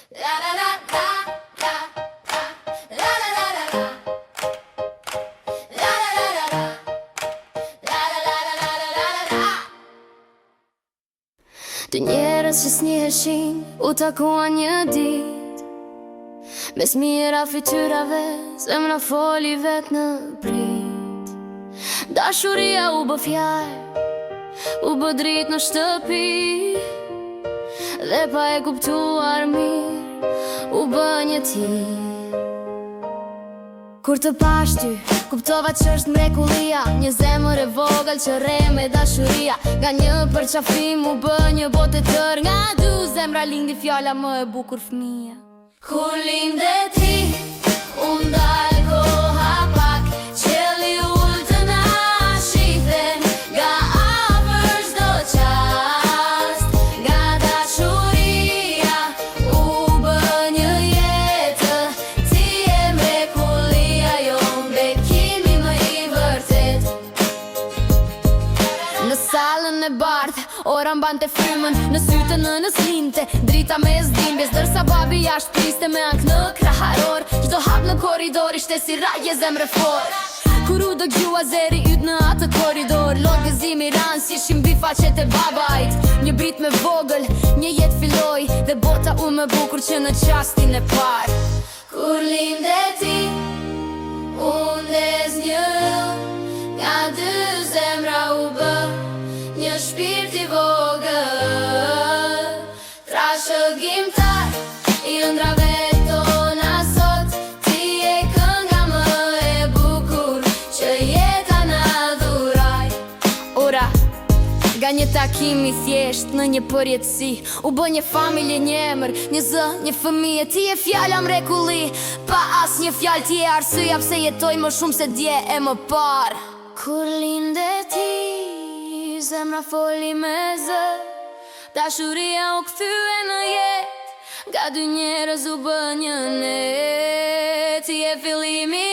Të njerës që s'njeheshin u takuan një dit, mes mira fytyrave zemra foli vet në prit. Dashuria u bë fjalë, u bë dritë në shtëpi, dhe pa e kuptuar mirë u bë një tir. Kur të pash ty, kuptova që është mrekullia, një zemër e vogël që rre me dashuria. Nga një përqafim u bë një botë e tërë, nga dy zemra lindi fjala më e bukur fëmia. Kur linde ti, unë dal koha pak, qelli ullë të na shithen, nga afër çdo qast, nga dashuria u bë një jetë, ti e mrekullia jon, bekimi më i vërtet. Në salën e bardhë, ora mbante frymën, në sytë nënës linte drita me zdimjes, dërsa babi jashtë priste me ankë në kraharor. Çdo hap në korridor ishte si rajë zemre fort. Kur u dëgjua zeri yt në atë korridor, logëzimi ran si shim mbi faqet e babait. Një brit me vogël, një jetë filloi, dhe bota u më bukur që në qastin e parë. Kur linde ti, unë ndez një yll, nga dy zemra u bë një shpirt i vogël, trashëgimtar i ëndrave tona sot. Ti e kënga më e bukur që jeta na dhuroj. Ora, nga një takim i thjesht në një përjetësi, u bë një familje, një emër, një zë, një fëmijë. Ti e fjala mrekulli, pa as një fjalë, ti e arsyeja pse jetoj më shumë se dje e më parë. Kur linde ti, zemra foli me zë, dashuria u kthye në jetë, nga dy njerëz u bë një net. Ti e fillimi